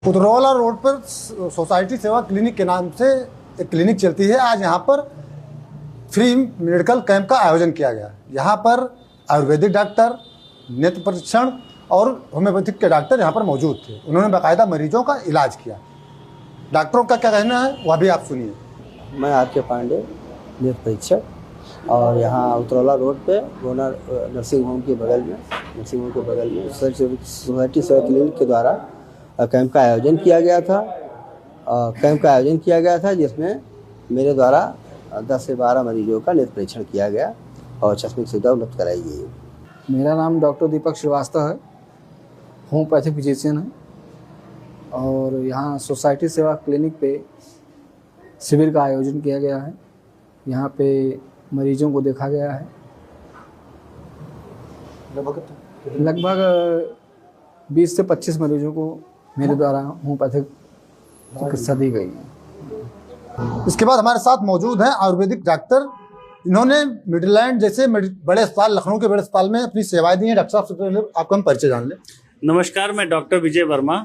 Utraula road पर society सेवा clinic के नाम से एक क्लिनिक चलती है। आज यहाँ पर फ्री मेडिकल कैंप का आयोजन किया गया। यहाँ पर आयुर्वेदिक डॉक्टर, नेत्र परीक्षण और होम्योपैथिक के डॉक्टर यहाँ पर मौजूद थे। उन्होंने बाकायदा मरीजों का इलाज किया। डॉक्टरों का क्या कहना है वह भी आप सुनिए। मैं आर.के. पांडे, नेत्र परीक्षक, और यहाँ उतरौला रोड पे गोना नर्सिंग होम के बगल में सोसाइटी सेवा क्लिनिक के द्वारा कैंप का आयोजन किया गया था। जिसमें मेरे द्वारा 10 से 12 मरीजों का नेत्र परीक्षण किया गया और चश्मे की सुविधा उपलब्ध कराई गई। मेरा नाम डॉक्टर दीपक श्रीवास्तव है, होम्योपैथिक फिजिशियन है और यहाँ सोसाइटी सेवा क्लिनिक पे शिविर का आयोजन किया गया है। यहाँ पे मरीजों को देखा गया है। लगभग 20 से 25 मरीजों को मेरे द्वारा होम्योपैथिक चिकित्सा दी गई है। इसके बाद हमारे साथ मौजूद हैं आयुर्वेदिक डॉक्टर। इन्होंने मिडलैंड जैसे बड़े अस्पताल, लखनऊ के बड़े अस्पताल में अपनी सेवाएं दी हैं। डॉक्टर साहब, सबसे पहले आपका हम परिचय जान लें। नमस्कार, मैं डॉक्टर विजय वर्मा।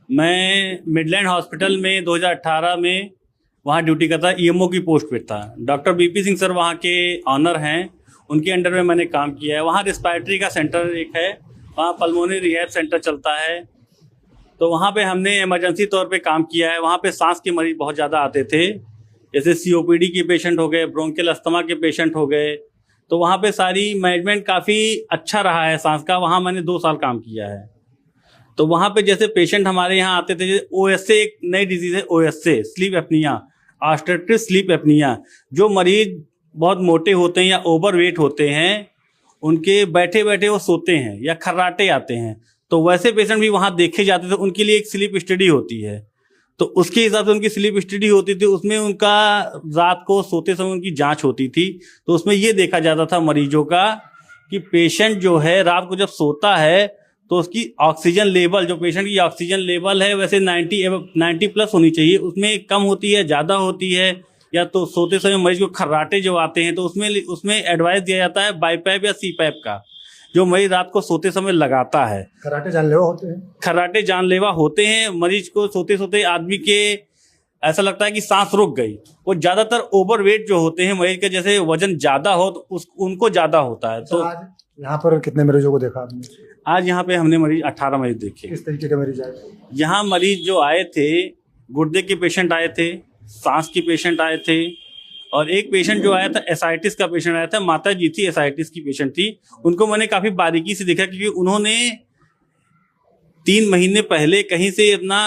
मैं मिडलैंड हॉस्पिटल में 2018 में वहाँ ड्यूटी करता, ईएमओ की पोस्ट पे था। डॉक्टर बीपी सिंह सर वहाँ के ऑनर हैं, उनके अंडर में मैंने काम किया है। वहाँ रिस्पायरेटरी का सेंटर एक है, वहाँ पल्मोनरी रिहैब सेंटर चलता है, तो वहाँ पे हमने इमरजेंसी तौर पे काम किया है। वहाँ पे सांस के मरीज बहुत ज़्यादा आते थे, जैसे सीओपीडी के पेशेंट हो गए, ब्रोंकियल अस्थमा के पेशेंट हो गए, तो वहाँ पे सारी मैनेजमेंट काफ़ी अच्छा रहा है सांस का। वहाँ मैंने 2 साल काम किया है। तो वहाँ पे जैसे पेशेंट हमारे यहाँ आते थे, OSA एक नई डिजीज़ है, OSA sleep apnoea, obstructive sleep apnoea. जो मरीज बहुत मोटे होते हैं या ओवरवेट होते हैं, उनके बैठे बैठे वो सोते हैं या खर्राटे आते हैं, तो वैसे पेशेंट भी वहाँ देखे जाते थे। उनके लिए एक स्लीप स्टडी होती है, तो उसके हिसाब से उनकी स्लीप स्टडी होती थी। उसमें उनका रात को सोते समय उनकी जांच होती थी। तो उसमें ये देखा जाता था मरीजों का कि पेशेंट जो है रात को जब सोता है तो उसकी ऑक्सीजन लेवल, जो पेशेंट की ऑक्सीजन लेवल है वैसे 90 प्लस होनी चाहिए। उसमें कम होती है, ज़्यादा होती है, या तो सोते समय मरीज को खर्राटे जो आते हैं तो उसमें एडवाइस दिया जाता है बाईपैप या सीपैप का, जो मरीज रात को सोते समय लगाता है। खर्राटे जानलेवा होते हैं। खर्राटे जानलेवा होते हैं। मरीज को सोते सोते आदमी के ऐसा लगता है कि सांस रुक गई। वो ज़्यादातर ओवरवेट जो होते हैं मरीज के, जैसे वजन ज़्यादा हो तो उनको ज़्यादा होता है। तो आज यहाँ पर कितने मरीजों को देखा आपने? आज यहाँ पे हमने 18 मरीज देखे। किस तरीके के मरीज आए? यहाँ मरीज जो आए थे, गुर्दे के पेशेंट आए थे, सांस के पेशेंट आए थे, और एक पेशेंट जो आया था एसाइटिस का पेशेंट आया था। माता जी थी, एसाइटिस की पेशेंट थी। उनको मैंने काफ़ी बारीकी से देखा, क्योंकि उन्होंने 3 महीने पहले कहीं से अपना